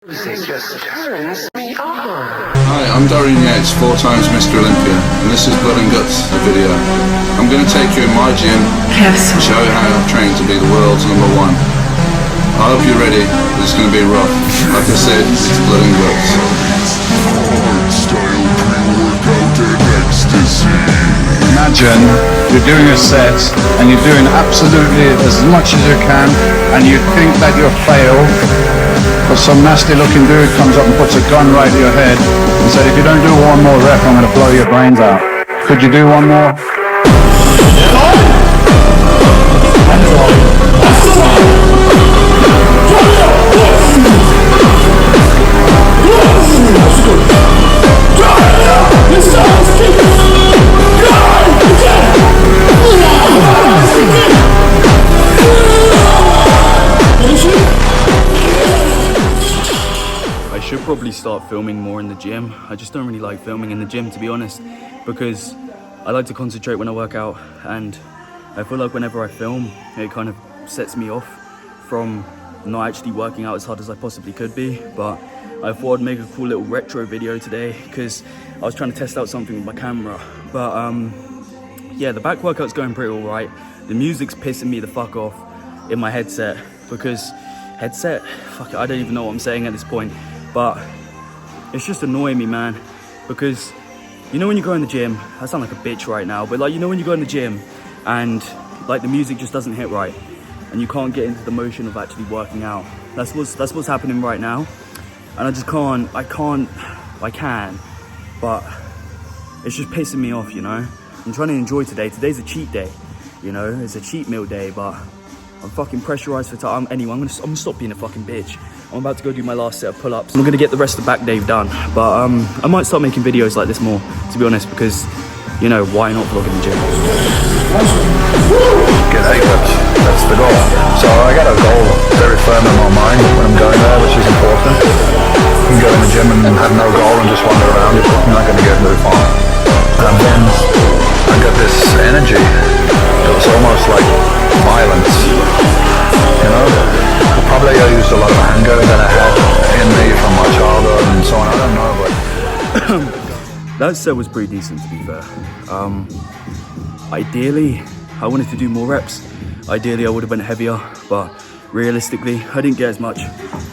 It just turns me on. Hi, I'm Dorian Yates, 4 times Mr. Olympia, and this is Blood and Guts, the video. I'm going to take you in my gym and show you how I've trained to be the world's #1. I hope you're ready, but it's going to be rough. Like I said, it's Blood and Guts. Hardstyle pre-workout and ecstasy. Imagine you're doing a set and you're doing absolutely as much as you can, and you think that you'll fail, but some nasty looking dude comes up and puts a gun right to your head and said, if you don't do one more rep, I'm going to blow your brains out. Could you do one more? I should probably start filming more in the gym. I just don't really like filming in the gym, to be honest, because I like to concentrate when I work out, and I feel like whenever I film, it kind of sets me off from not actually working out as hard as I possibly could be. But I thought I'd make a cool little retro video today because I was trying to test out something with my camera. But yeah, the back workout's going pretty all right. The music's pissing me the fuck off in my headset because fuck it, I don't even know what I'm saying at this point. But it's just annoying me, man, because you know when you go in the gym, I sound like a bitch right now, but like, you know when you go in the gym and like the music just doesn't hit right and you can't get into the motion of actually working out. That's what's happening right now, and I just can't. I can, but it's just pissing me off, you know. I'm trying to enjoy today. Today's a cheat day, you know. It's a cheat meal day, but I'm fucking pressurized for time. Anyway, I'm gonna stop being a fucking bitch. I'm about to go do my last set of pull-ups. I'm gonna get the rest of the back day done, but I might start making videos like this more, to be honest, because, you know, why not vlog in the gym? Get 8 reps, that's the goal. So I got a goal very firm in my mind when I'm going there, which is important. You can go in the gym and have no goal and just wander around, you're not going to get very far. And then I got this energy that was almost like violence, you know? Probably I used a lot of anger that I had in me from my childhood and so on, I don't know, but... That set was pretty decent, to be fair. Ideally, I wanted to do more reps. Ideally, I would have went heavier, but realistically, I didn't get as much.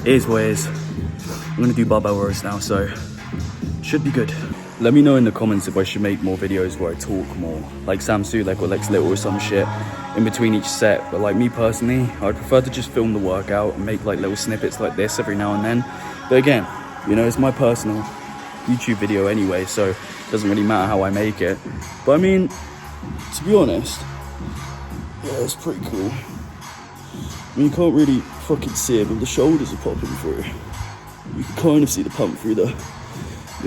It is what it is. I'm gonna do barbell rows now, so should be good. Let me know in the comments if I should make more videos where I talk more, like Sam Sulek or Lex Little or some shit in between each set. But like me personally, I'd prefer to just film the workout and make like little snippets like this every now and then. But again, you know, it's my personal YouTube video anyway, so it doesn't really matter how I make it. But I mean, to be honest, yeah, it's pretty cool. I mean, you can't really fucking see it, but the shoulders are popping through. You can kind of see the pump through the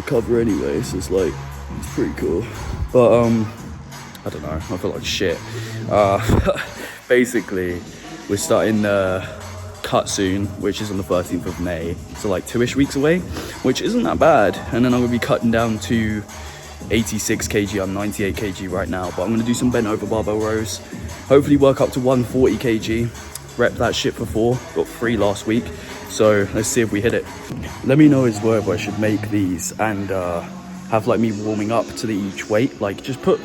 cover anyway, so it's like, it's pretty cool. But I don't know, I feel like shit. Basically, we're starting the cut soon, which is on the 13th of May, so like 2-ish weeks away, which isn't that bad. And then I'm gonna be cutting down to 86 kg, I'm 98 kg right now, but I'm gonna do some bent over barbell rows, hopefully work up to 140 kg, rep that shit for 4, got 3 last week, so let's see if we hit it. Let me know as well if I should make these and have like me warming up to each weight. Like, just put,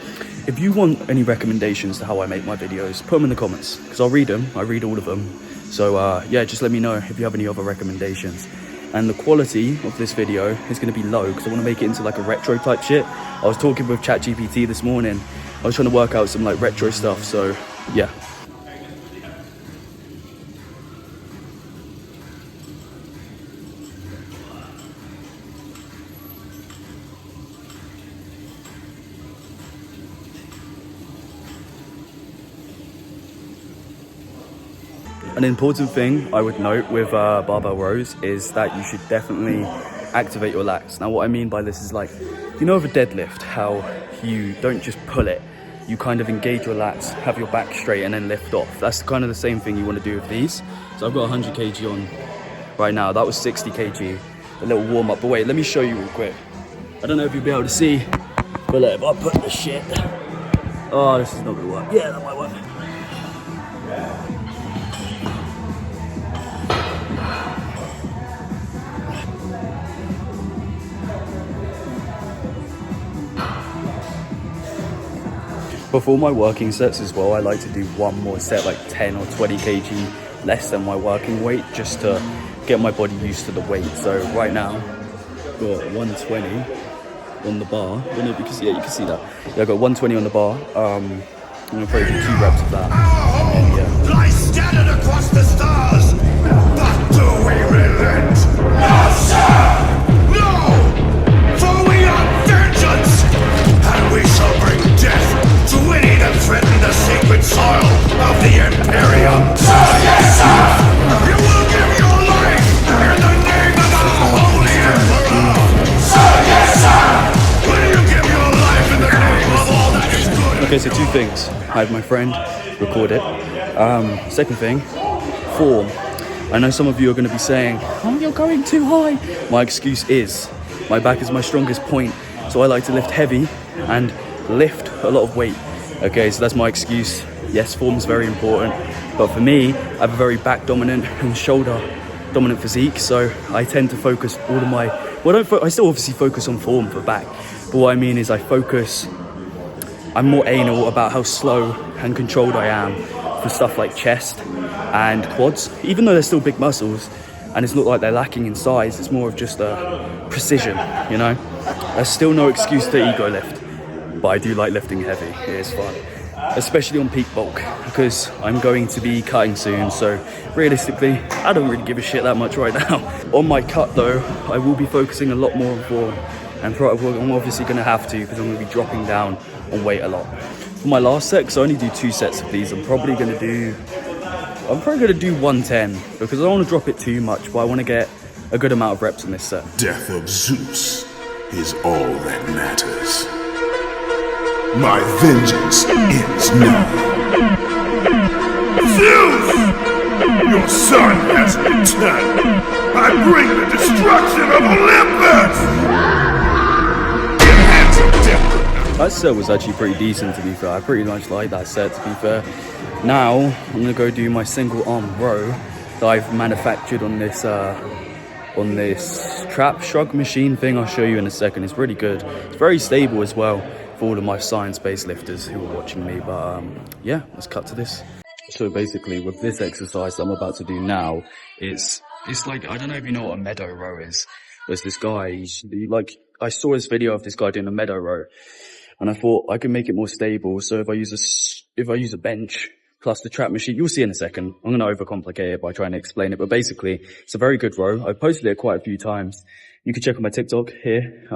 if you want any recommendations to how I make my videos, put them in the comments, because I'll read them, I read all of them. So yeah, just let me know if you have any other recommendations. And the quality of this video is going to be low because I want to make it into like a retro type shit. I was talking with ChatGPT this morning, I was trying to work out some like retro stuff, so yeah. An important thing I would note with barbell rows is that you should definitely activate your lats. Now what I mean by this is, like, you know, with a deadlift, how you don't just pull it, you kind of engage your lats, have your back straight and then lift off. That's kind of the same thing you want to do with these. So I've got 100 kg on right now, that was 60 kg, a little warm up. But wait, let me show you real quick. I don't know if you'll be able to see, but like, if I put the shit, oh, this is not gonna work. Yeah, that might work. Before my working sets as well, I like to do one more set, like 10 or 20 kg less than my working weight, just to get my body used to the weight. So right now, I've got 120 on the bar. I don't know if you can see, yeah, you can see that. Yeah, I've got 120 on the bar. I'm gonna probably do 2 reps of that. And yeah. Lie scattered across the stars, but do we relent? No, sir! No! For we are vengeance, and we shall bring death to any that threaten the sacred soil of the Imperium. Sir, yes, sir! You will give your life in the name of our holy Emperor! Sir, yes, sir! Will you give your life in the name of all that is good? Okay, so 2 things. I have my friend record it. Second thing, form. I know some of you are going to be saying, oh, you're going too high. My excuse is, my back is my strongest point, so I like to lift heavy and lift a lot of weight. Okay, so that's my excuse. Yes, form is very important, but for me, I have a very back dominant and shoulder dominant physique, so I tend to focus all of my, I still obviously focus on form for back, but what I mean is I'm more anal about how slow and controlled I am for stuff like chest and quads, even though they're still big muscles and it's not like they're lacking in size. It's more of just a precision, you know. There's still no excuse to ego lift, but I do like lifting heavy. It is fun, especially on peak bulk, because I'm going to be cutting soon, so realistically I don't really give a shit that much right now. On my cut though, I will be focusing a lot more on form, and I'm obviously going to have to, because I'm going to be dropping down on weight a lot. For my last set, because I only do 2 sets of these, I'm probably going to do 110, because I don't want to drop it too much, but I want to get a good amount of reps in this set. Death of Zeus is all that matters. My vengeance ends now. Zeus! Your son has returned. I bring the destruction of Olympus! That set was actually pretty decent, to be fair. I pretty much like that set, to be fair. Now, I'm going to go do my single arm row that I've manufactured on this trap shrug machine thing. I'll show you in a second. It's really good. It's very stable as well for all of my science-based lifters who are watching me. But yeah, let's cut to this. So basically, with this exercise that I'm about to do now, it's like, I don't know if you know what a meadow row is. There's this guy, I saw this video of this guy doing a meadow row, and I thought I could make it more stable. So if I use a bench plus the trap machine, you'll see in a second. I'm going to overcomplicate it by trying to explain it, but basically it's a very good row. I've posted it quite a few times. You can check on my TikTok here.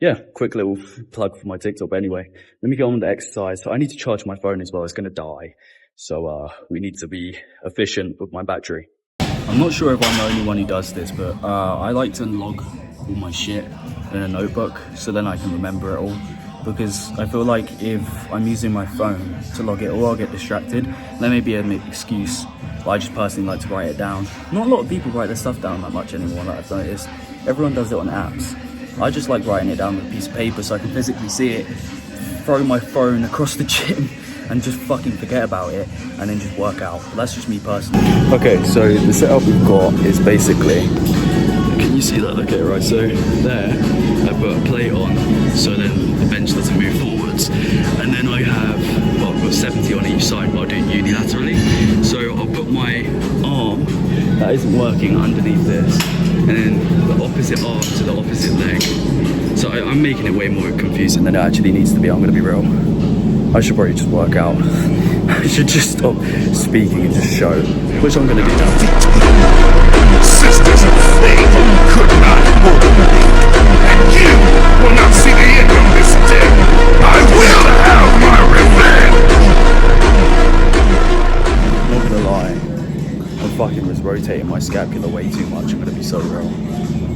Yeah, quick little plug for my TikTok. But anyway, let me get on with the exercise. So I need to charge my phone as well. It's going to die. So we need to be efficient with my battery. I'm not sure if I'm the only one who does this, but I like to log all my shit in a notebook so then I can remember it all, because I feel like if I'm using my phone to log it, or I'll get distracted. That may be an excuse, but I just personally like to write it down. Not a lot of people write their stuff down that much anymore, that I've noticed. Everyone does it on apps. I just like writing it down with a piece of paper so I can physically see it, throw my phone across the gym and just fucking forget about it and then just work out. But that's just me personally. Okay, so the setup we've got is basically, can you see that? Okay, right, so there I put a plate on so then the bench doesn't move forwards, and then I have, well, I've got 70 on each side, but I'll do it unilaterally. So I'll put my arm that isn't working underneath this, and then the opposite arm to the opposite leg. So I'm making it way more confusing than it actually needs to be. I'm gonna be real, I should probably just work out. I should just stop speaking and just show, which I'm gonna do now. Sisters of fate could not hold me, and you will not see the end of this day. I will have my revenge. Not gonna lie, I fucking was rotating my scapula way too much. I'm gonna be so real.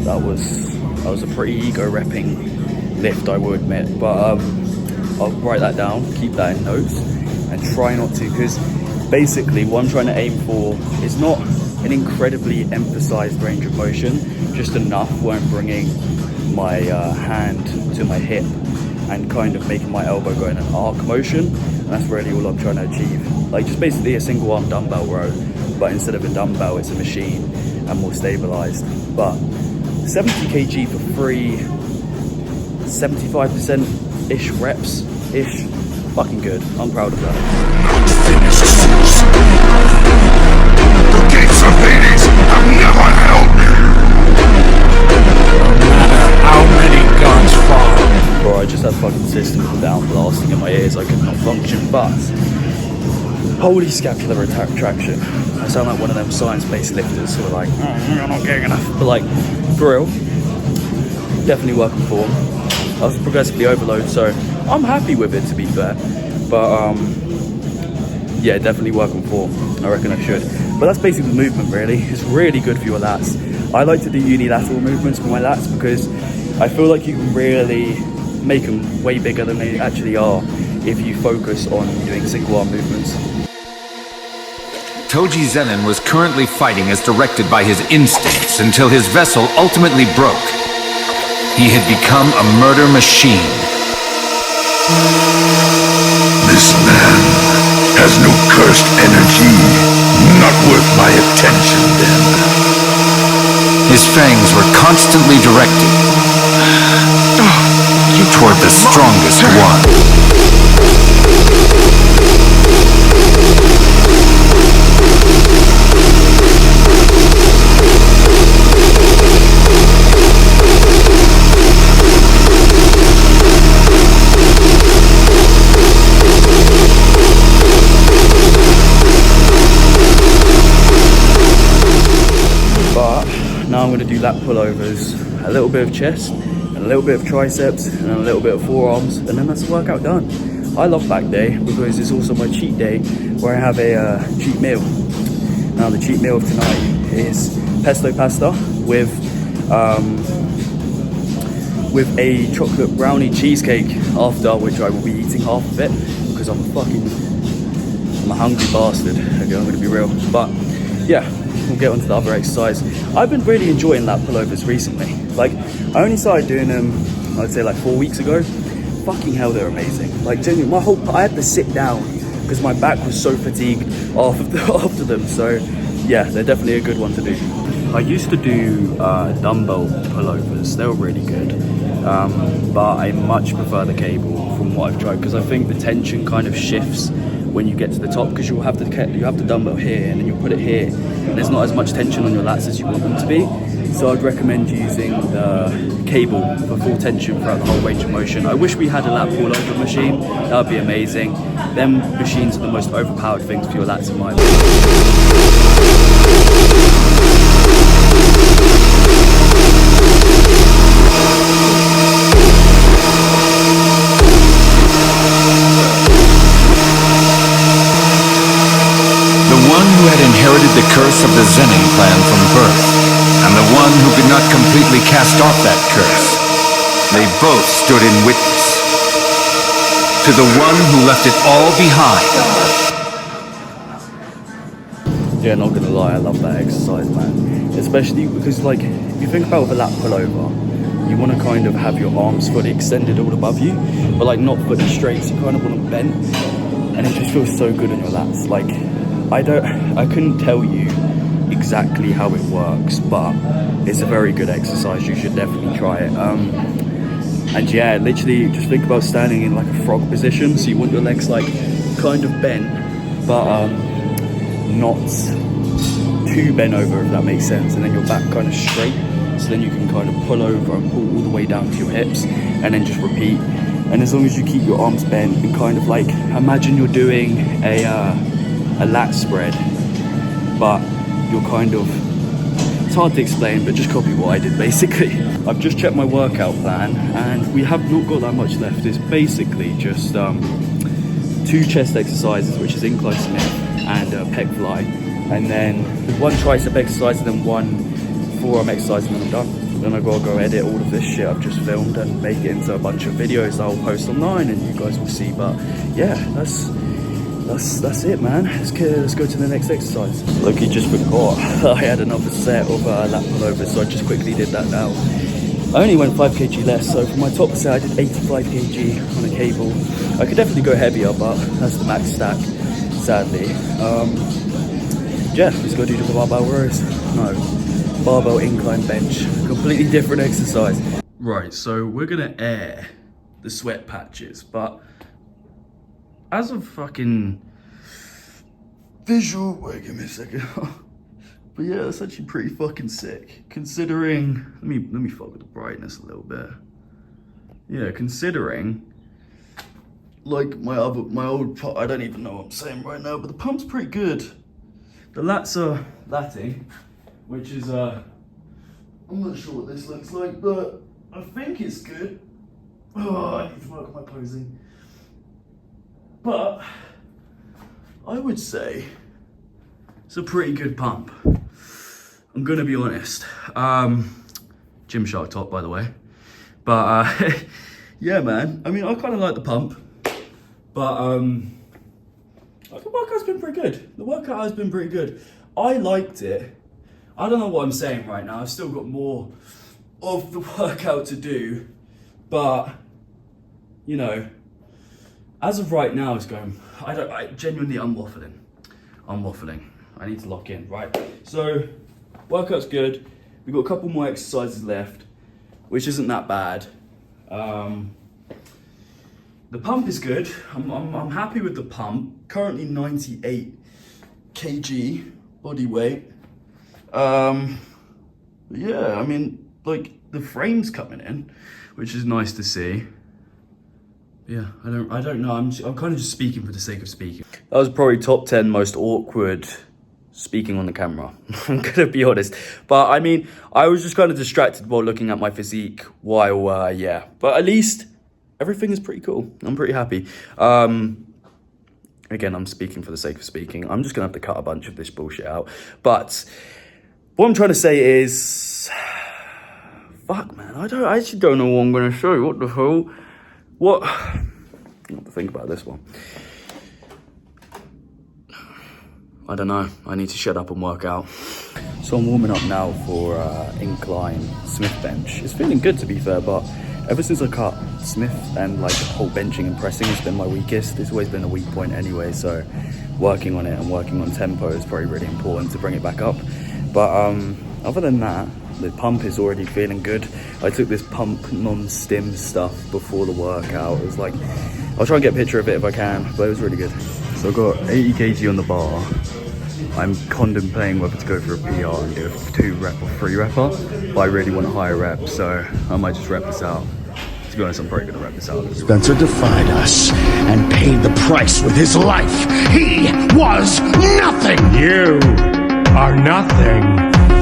That was a pretty ego repping lift, I will admit, but I'll write that down, keep that in notes, and try not to, because basically what I'm trying to aim for is not an incredibly emphasized range of motion, just enough where I'm bringing my hand to my hip and kind of making my elbow go in an arc motion. And that's really all I'm trying to achieve. Like just basically a single arm dumbbell row, but instead of a dumbbell, it's a machine and more stabilized. But 70 kg for free, 75%-ish reps-ish fucking good. I'm proud of that. The gates of Hades have never held me. No matter how many guns fall. Bro, I just had fucking systems down blasting in my ears. I could not function, but holy scapular retraction. I sound like one of them science-based lifters who are like, you're not getting enough. But like, for real, definitely working form. I was progressively overload, so I'm happy with it, to be fair. But yeah, definitely working form. I reckon I should. But that's basically the movement, really. It's really good for your lats. I like to do unilateral movements for my lats because I feel like you can really make them way bigger than they actually are if you focus on doing single arm movements. Toji Zenin was currently fighting as directed by his instincts until his vessel ultimately broke. He had become a murder machine. This man has no cursed energy. Not worth my attention, then. His fangs were constantly directed toward the strongest one. Now I'm going to do lat pullovers, a little bit of chest, and a little bit of triceps, and a little bit of forearms, and then that's the workout done. I love back day because it's also my cheat day where I have a cheat meal. Now the cheat meal of tonight is pesto pasta with a chocolate brownie cheesecake after, which I will be eating half of it because I'm a hungry bastard. Okay, I'm going to be real. But yeah, we'll get on to the other exercise. I've been really enjoying lat pullovers recently. Like, I only started doing them, I'd say like 4 weeks ago. Fucking hell, they're amazing. Like, genuinely, I had to sit down because my back was so fatigued after them. So yeah, they're definitely a good one to do. I used to do dumbbell pullovers. They were really good, but I much prefer the cable from what I've tried because I think the tension kind of shifts when you get to the top because you have the dumbbell here and then you put it here and there's not as much tension on your lats as you want them to be. So I'd recommend using the cable for full tension throughout the whole range of motion. I wish we had a lat pullover machine. That would be amazing. Them machines are the most overpowered things for your lats in my opinion. Inherited the curse of the Zenin clan from birth, and the one who could not completely cast off that curse. They both stood in witness to the one who left it all behind. Yeah, not gonna lie, I love that exercise, man. Especially because, like, if you think about with a lat pullover, you want to kind of have your arms fully extended all above you, but like not fully straight, so you kind of want them bent, and it just feels so good on your lats. Like, I couldn't tell you exactly how it works, but it's a very good exercise. You should definitely try it. And yeah, literally just think about standing in like a frog position. So you want your legs like kind of bent, but not too bent over, if that makes sense. And then your back kind of straight. So then you can kind of pull over and pull all the way down to your hips and then just repeat. And as long as you keep your arms bent and kind of like, imagine you're doing a lat spread, but you're kind of, it's hard to explain, but just copy what I did basically. I've just checked my workout plan and we have not got that much left. It's basically just 2 chest exercises, which is incline Smith and pec fly, and then 1 tricep exercise and then 1 forearm exercise, and then I'm done. Then I've got to go edit all of this shit I've just filmed and make it into a bunch of videos that I'll post online and you guys will see. But yeah, that's it, man. Let's go to the next exercise. Look, you just forgot I had another set of lat pullovers, so I just quickly did that now. I only went 5 kg less, so for my top set I did 85 kg on a cable. I could definitely go heavier, but that's the max stack, sadly. Yeah, let's go do the barbell rows. No, barbell incline bench. Completely different exercise. Right, so we're gonna air the sweat patches, but as a fucking visual, wait, give me a second. But yeah, it's actually pretty fucking sick. Considering, let me fuck with the brightness a little bit. Yeah, considering, like my old pump, I don't even know what I'm saying right now, but the pump's pretty good. The lats are latting, which is, I'm not sure what this looks like, but I think it's good. Oh, I need to work on my posing. But I would say it's a pretty good pump. I'm gonna be honest. Gymshark top, by the way. But yeah, man. I mean, I kind of like the pump, but the workout's been pretty good. The workout has been pretty good. I liked it. I don't know what I'm saying right now. I've still got more of the workout to do, but you know, as of right now, it's going. I genuinely, I'm waffling. I need to lock in, right? So, workout's good. We've got a couple more exercises left, which isn't that bad. The pump is good. I'm happy with the pump. Currently 98 kg body weight. Yeah, I mean, like the frame's coming in, which is nice to see. Yeah, I don't know. I'm kind of just speaking for the sake of speaking. That was probably top 10 most awkward speaking on the camera. I'm gonna be honest. But I mean, I was just kind of distracted while looking at my physique while, yeah. But at least everything is pretty cool. I'm pretty happy. Again, I'm speaking for the sake of speaking. I'm just gonna have to cut a bunch of this bullshit out. But what I'm trying to say is, fuck, man. I actually don't know what I'm gonna show you. What the hell? What? I have to think about this one. I don't know. I need to shut up and work out. So I'm warming up now for Incline Smith bench. It's feeling good, to be fair, but ever since I cut Smith and like the whole benching and pressing has been my weakest. It's always been a weak point anyway, so working on it and working on tempo is probably really important to bring it back up. But other than that, the pump is already feeling good. I took this pump non-stim stuff before the workout. It was like, I'll try and get a picture of it if I can, but it was really good. So I've got 80 kg on the bar. I'm contemplating whether to go for a PR and do a 2-rep or 3-repper, but I really want a higher rep, so I might just rep this out. To be honest, I'm probably gonna rep this out. Spencer defied us and paid the price with his life. He was nothing. You are nothing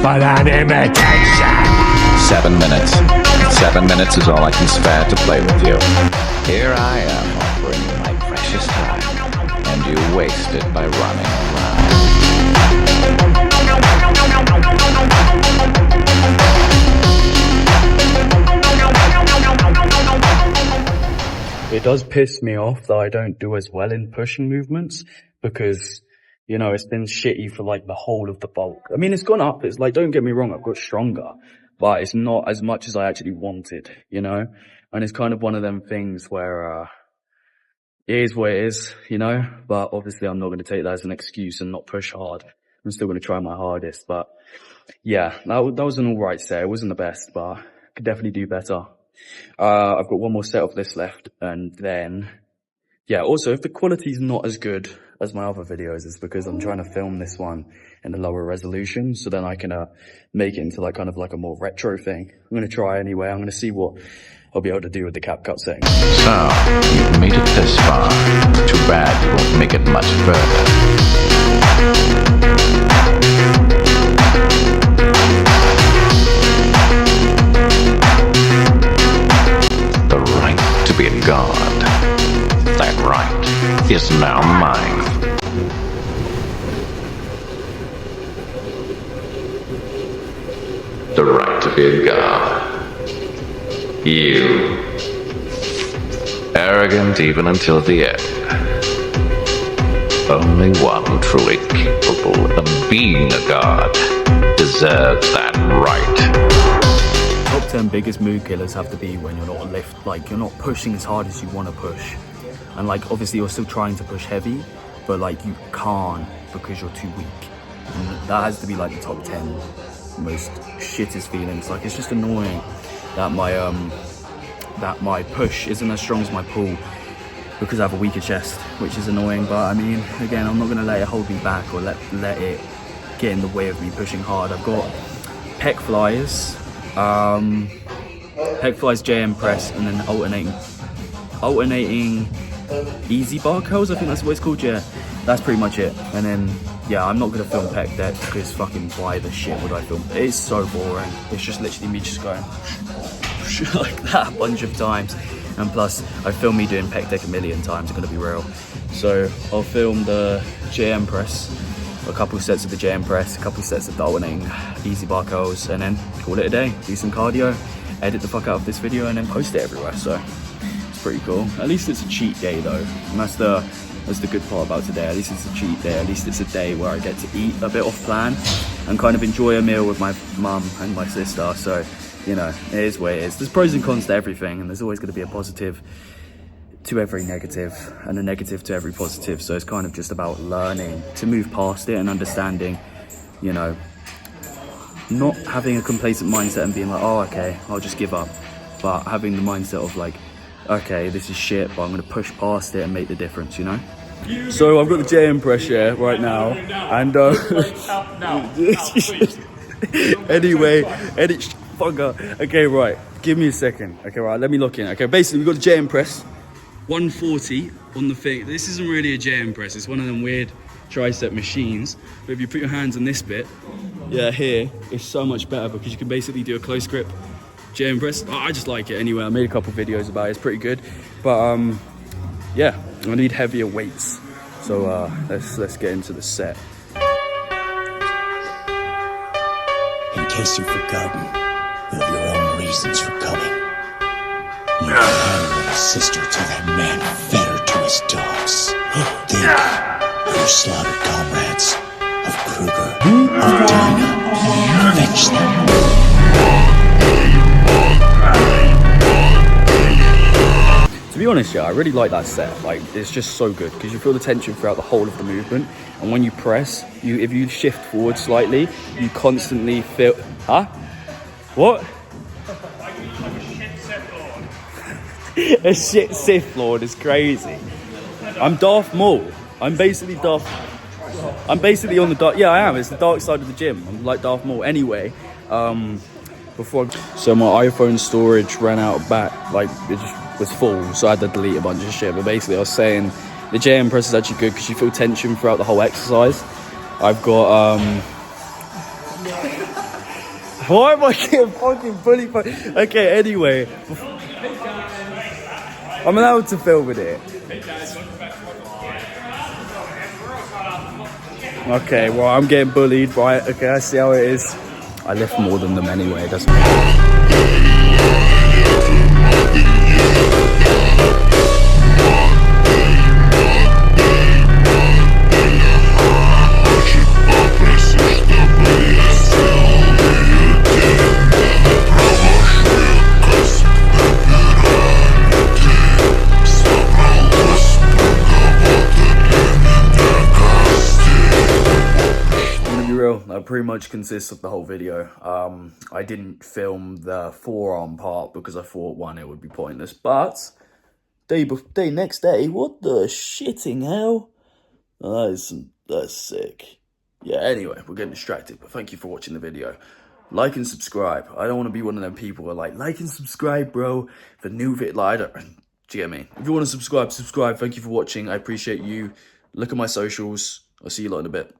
but an imitation. 7 minutes. 7 minutes is all I can spare to play with you. Here I am offering you my precious time, and you waste it by running around. It does piss me off that I don't do as well in pushing movements because, you know, it's been shitty for like the whole of the bulk. I mean, it's gone up. It's like, don't get me wrong, I've got stronger, but it's not as much as I actually wanted, you know? And it's kind of one of them things where, it is what it is, you know? But obviously I'm not going to take that as an excuse and not push hard. I'm still going to try my hardest, but yeah, that was an alright set. It wasn't the best, but I could definitely do better. I've got one more set of this left, and then, yeah, also if the quality's not as good as my other videos, it's because I'm trying to film this one in a lower resolution, so then I can make it into like kind of like a more retro thing. I'm going to try anyway. I'm going to see what I'll be able to do with the CapCut setting. So, you've made it this far. Too bad you won't make it much further. The right to be a god. That right is now mine. The right to be a god. You. Arrogant even until the end. Only one truly capable of being a god deserves that right. Top 10 biggest mood killers have to be when you're not you're not pushing as hard as you want to push. And like, obviously you're still trying to push heavy, but like you can't because you're too weak. And that has to be like the top 10 most shittest feelings. Like, it's just annoying that my push isn't as strong as my pull. because I have a weaker chest, which is annoying. But I mean, again, I'm not gonna let it hold me back or let it get in the way of me pushing hard. I've got pec flyers, JM press, and then alternating easy bar curls, I think that's what it's called. Yeah, that's pretty much it. And then yeah, I'm not gonna film pec deck because fucking why the shit would I film? It's so boring. It's just literally me just going like that a bunch of times. And plus, I filmed me doing pec deck a million times, I'm gonna be real. So I'll film the JM press, a couple sets of the JM press, a couple sets of the alternating easy bar curls, and then call it a day. Do some cardio, edit the fuck out of this video, and then post it everywhere. So it's pretty cool. At least it's a cheat day though, and that's the good part about today. At least it's a cheat day. At least it's a day where I get to eat a bit off plan and kind of enjoy a meal with my mum and my sister. So, you know, it is what it is. There's pros and cons to everything, and there's always going to be a positive to every negative and a negative to every positive. So it's kind of just about learning to move past it and understanding, you know, not having a complacent mindset and being like, oh, okay, I'll just give up. But having the mindset of like, okay, this is shit, but I'm going to push past it and make the difference, you know? So I've got the JM press here right now, and anyway, okay, right, give me a second. Okay, right, let me lock in. Okay, basically we've got the JM press, 140 on the thing. This isn't really a JM press, it's one of them weird tricep machines. But if you put your hands on this bit, yeah, here, it's so much better because you can basically do a close grip JM press. I just like it anyway. I made a couple videos about it, it's pretty good. But yeah, I need heavier weights. So let's get into the set. In case you've forgotten, you have your own reasons for coming. You handed your sister to that man, fed her to his dogs. Think of your slaughtered comrades, of Kruger, of Dinah. Avenge them. To be honest, yeah, I really like that set. Like, it's just so good because you feel the tension throughout the whole of the movement. And when you press, if you shift forward slightly, you constantly feel... Huh? What? A shit Sith Lord is crazy. I'm Darth Maul. I'm basically on the dark... Yeah, I am. It's the dark side of the gym. I'm like Darth Maul. Anyway, so my iPhone storage ran out of like, it just was full, so I had to delete a bunch of shit. But basically I was saying the JM press is actually good because you feel tension throughout the whole exercise. I've got why am I getting fucking bullied? Okay, anyway, I'm allowed to film with it. Okay, well, I'm getting bullied, right? Okay, I see how it is. I lift more than them anyway, it doesn't matter. That pretty much consists of the whole video. I didn't film the forearm part because I thought, one, it would be pointless, but next day, what the shitting hell? That's sick. Yeah, anyway, we're getting distracted, but thank you for watching the video. Like and subscribe. I don't want to be one of them people who are like and subscribe, bro, for new vid. Like, do you get me? If you want to subscribe. Thank you for watching. I appreciate you. Look at my socials. I'll see you lot in a bit.